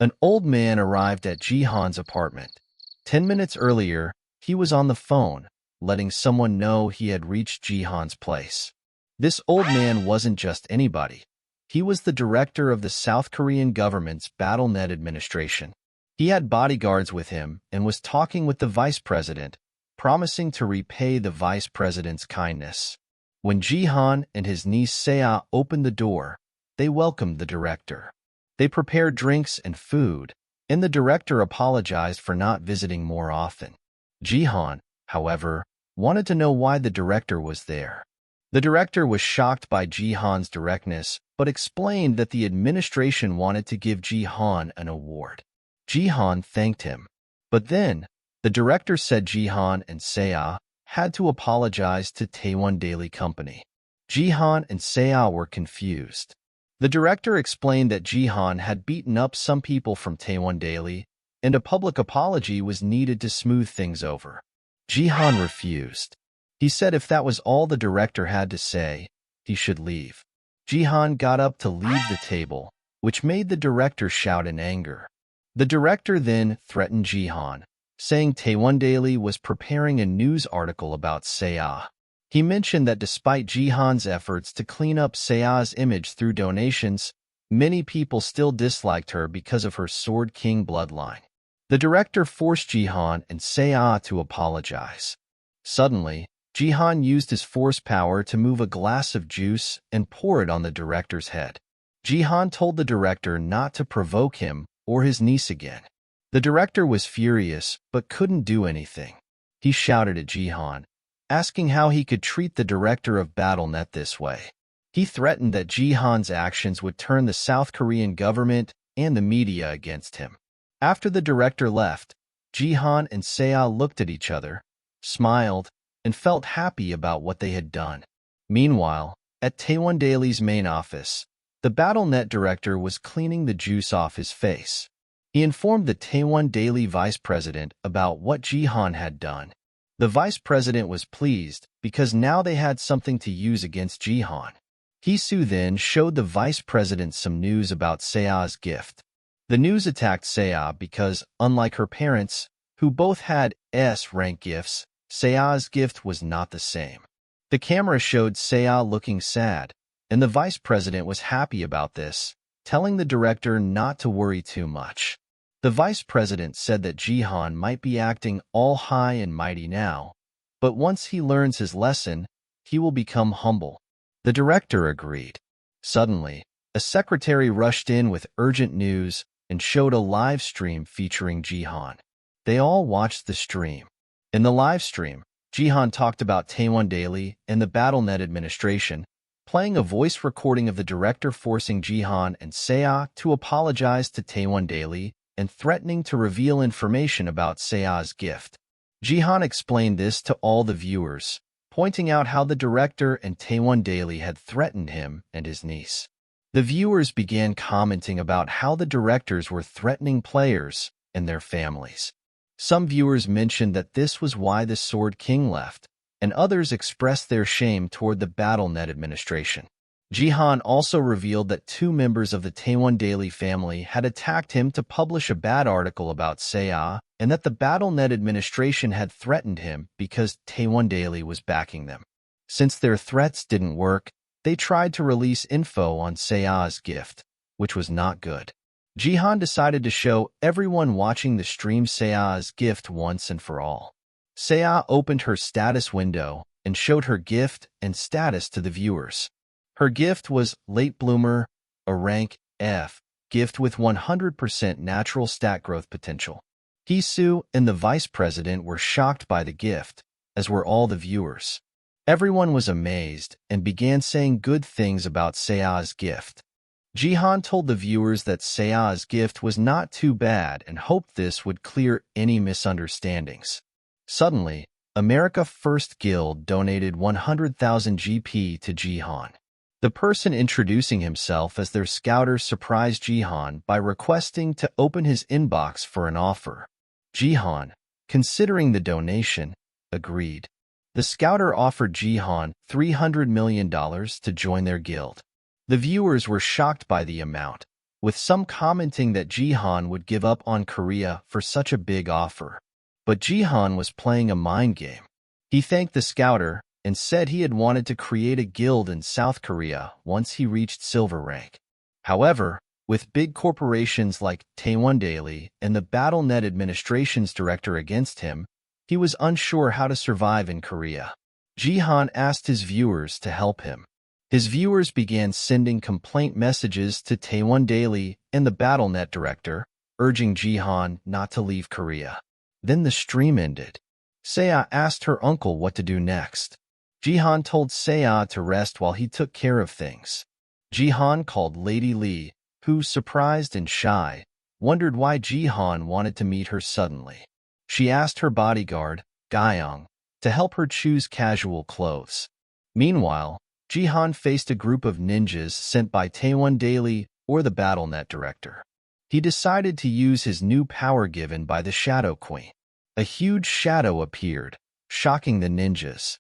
An old man arrived at Jihan's apartment. 10 minutes earlier, he was on the phone, letting someone know he had reached Jihan's place. This old man wasn't just anybody. He was the director of the South Korean government's BattleNet administration. He had bodyguards with him and was talking with the vice president, promising to repay the vice president's kindness. When Jihan and his niece Seah opened the door, they welcomed the director. They prepared drinks and food, and the director apologized for not visiting more often. Jihan, however, wanted to know why the director was there. The director was shocked by Jihan's directness, but explained that the administration wanted to give Jihan an award. Jihan thanked him. But then, the director said Jihan and Seah had to apologize to Taewon Daily Company. Jihan and Seah were confused. The director explained that Jihan had beaten up some people from Taewon Daily, and a public apology was needed to smooth things over. Jihan refused. He said if that was all the director had to say, he should leave. Jihan got up to leave the table, which made the director shout in anger. The director then threatened Jihan, saying Taewon Daily was preparing a news article about Seah. He mentioned that despite Jihan's efforts to clean up Seah's image through donations, many people still disliked her because of her Sword King bloodline. The director forced Jihan and Seah to apologize. Suddenly, Jihan used his force power to move a glass of juice and pour it on the director's head. Jihan told the director not to provoke him or his niece again. The director was furious but couldn't do anything. He shouted at Jihan, asking how he could treat the director of BattleNet this way. He threatened that Jihan's actions would turn the South Korean government and the media against him. After the director left, Jihan and Seah looked at each other, smiled, and felt happy about what they had done. Meanwhile, at Taewon Daily's main office, the BattleNet director was cleaning the juice off his face. He informed the Taewon Daily vice president about what Jihan had done. The vice president was pleased because now they had something to use against Jihan. Hee-soo then showed the vice president some news about Seah's gift. The news attacked Seah because, unlike her parents, who both had S-rank gifts, Seah's gift was not the same. The camera showed Seah looking sad, and the vice president was happy about this, telling the director not to worry too much. The vice president said that Jihan might be acting all high and mighty now, but once he learns his lesson, he will become humble. The director agreed. Suddenly, a secretary rushed in with urgent news and showed a live stream featuring Jihan. They all watched the stream. In the live stream, Jihan talked about Taewon Daily and the BattleNet administration, playing a voice recording of the director forcing Jihan and Seah to apologize to Taewon Daily and threatening to reveal information about Seah's gift. Jihan explained this to all the viewers, pointing out how the director and Taewon Daily had threatened him and his niece. The viewers began commenting about how the directors were threatening players and their families. Some viewers mentioned that this was why the Sword King left, and others expressed their shame toward the BattleNet administration. Jihan also revealed that 2 members of the Taewon Daily family had attacked him to publish a bad article about Seah, and that the BattleNet administration had threatened him because Taewon Daily was backing them. Since their threats didn't work, they tried to release info on Seah's gift, which was not good. Jihan decided to show everyone watching the stream Seah's gift once and for all. Seah opened her status window and showed her gift and status to the viewers. Her gift was Late Bloomer, a rank F, gift with 100% natural stat growth potential. Hee-soo and the vice president were shocked by the gift, as were all the viewers. Everyone was amazed and began saying good things about Seah's gift. Jihan told the viewers that Seah's gift was not too bad and hoped this would clear any misunderstandings. Suddenly, America First Guild donated 100,000 GP to Jihan. The person introducing himself as their scouter surprised Jihan by requesting to open his inbox for an offer. Jihan, considering the donation, agreed. The scouter offered Jihan $300 million to join their guild. The viewers were shocked by the amount, with some commenting that Jihan would give up on Korea for such a big offer. But Jihan was playing a mind game. He thanked the scouter and said he had wanted to create a guild in South Korea once he reached silver rank. However, with big corporations like Taewon Daily and the BattleNet administration's director against him, he was unsure how to survive in Korea. Jihan asked his viewers to help him. His viewers began sending complaint messages to Taewon Daily and the BattleNet director, urging Jihan not to leave Korea. Then the stream ended. Seah asked her uncle what to do next. Jihan told Seah to rest while he took care of things. Jihan called Lady Lee, who, surprised and shy, wondered why Jihan wanted to meet her suddenly. She asked her bodyguard, Gyeong, to help her choose casual clothes. Meanwhile, Jihan faced a group of ninjas sent by Taewon Daily or the BattleNet director. He decided to use his new power given by the Shadow Queen. A huge shadow appeared, shocking the ninjas.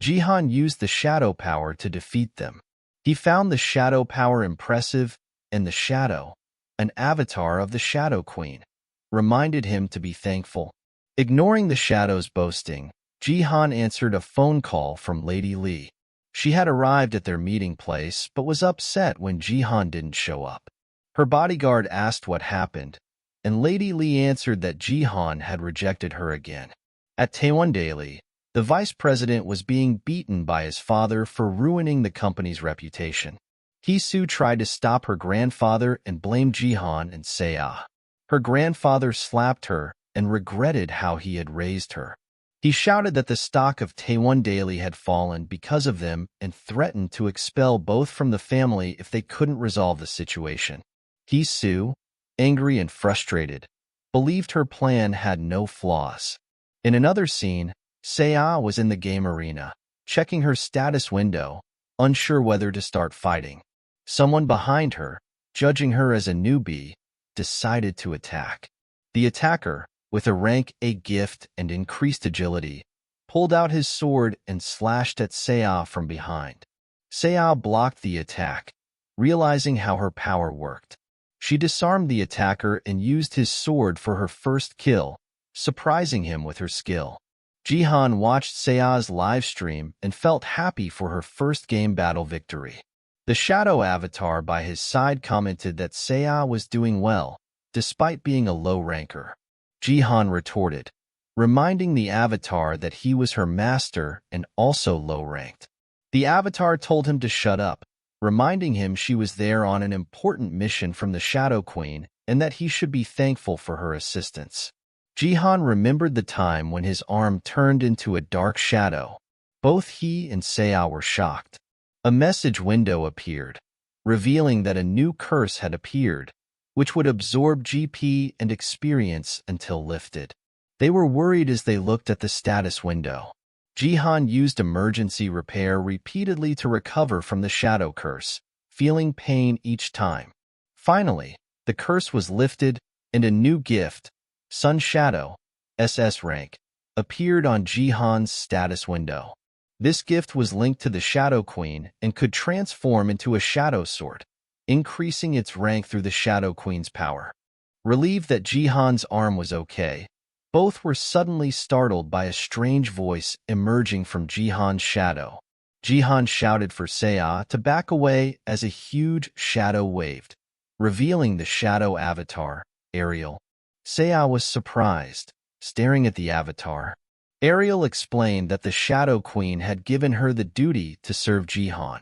Jihan used the shadow power to defeat them. He found the shadow power impressive, and the shadow, an avatar of the Shadow Queen, reminded him to be thankful. Ignoring the shadow's boasting, Jihan answered a phone call from Lady Lee. She had arrived at their meeting place but was upset when Jihan didn't show up. Her bodyguard asked what happened, and Lady Lee answered that Jihan had rejected her again. At Taewon Daily, the vice president was being beaten by his father for ruining the company's reputation. Hee-soo tried to stop her grandfather and blamed Jihan and Seah. Her grandfather slapped her and regretted how he had raised her. He shouted that the stock of Taewon Daily had fallen because of them and threatened to expel both from the family if they couldn't resolve the situation. Hee-soo, angry and frustrated, believed her plan had no flaws. In another scene, Seah was in the game arena, checking her status window, unsure whether to start fighting. Someone behind her, judging her as a newbie, decided to attack. The attacker, with a rank A gift and increased agility, pulled out his sword and slashed at Seah from behind. Seah blocked the attack, realizing how her power worked. She disarmed the attacker and used his sword for her first kill, surprising him with her skill. Jihan watched Seah's live stream and felt happy for her first game battle victory. The shadow avatar by his side commented that Seah was doing well, despite being a low ranker. Jihan retorted, reminding the avatar that he was her master and also low-ranked. The avatar told him to shut up, reminding him she was there on an important mission from the Shadow Queen and that he should be thankful for her assistance. Jihan remembered the time when his arm turned into a dark shadow. Both he and Seah were shocked. A message window appeared, revealing that a new curse had appeared, which would absorb GP and experience until lifted. They were worried as they looked at the status window. Jihan used emergency repair repeatedly to recover from the shadow curse, feeling pain each time. Finally, the curse was lifted, and a new gift, Sun Shadow, SS rank, appeared on Jihan's status window. This gift was linked to the Shadow Queen and could transform into a shadow sword, increasing its rank through the Shadow Queen's power. Relieved that Jihan's arm was okay, both were suddenly startled by a strange voice emerging from Jihan's shadow. Jihan shouted for Seah to back away as a huge shadow waved, revealing the shadow avatar, Ariel. Seah was surprised, staring at the avatar. Ariel explained that the Shadow Queen had given her the duty to serve Jihan.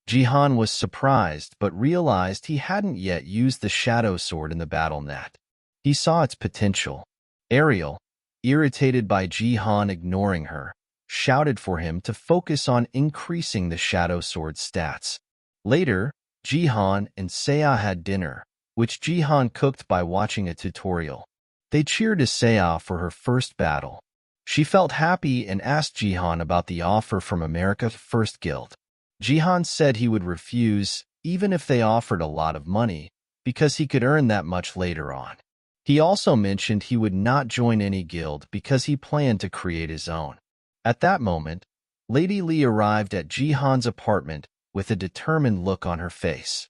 Jihan was surprised but realized he hadn't yet used the shadow sword in the BattleNet. He saw its potential. Ariel, irritated by Jihan ignoring her, shouted for him to focus on increasing the shadow sword's stats. Later, Jihan and Seah had dinner, which Jihan cooked by watching a tutorial. They cheered Seah for her first battle. She felt happy and asked Jihan about the offer from America's First Guild. Jihan said he would refuse, even if they offered a lot of money, because he could earn that much later on. He also mentioned he would not join any guild because he planned to create his own. At that moment, Lady Lee arrived at Jihan's apartment with a determined look on her face.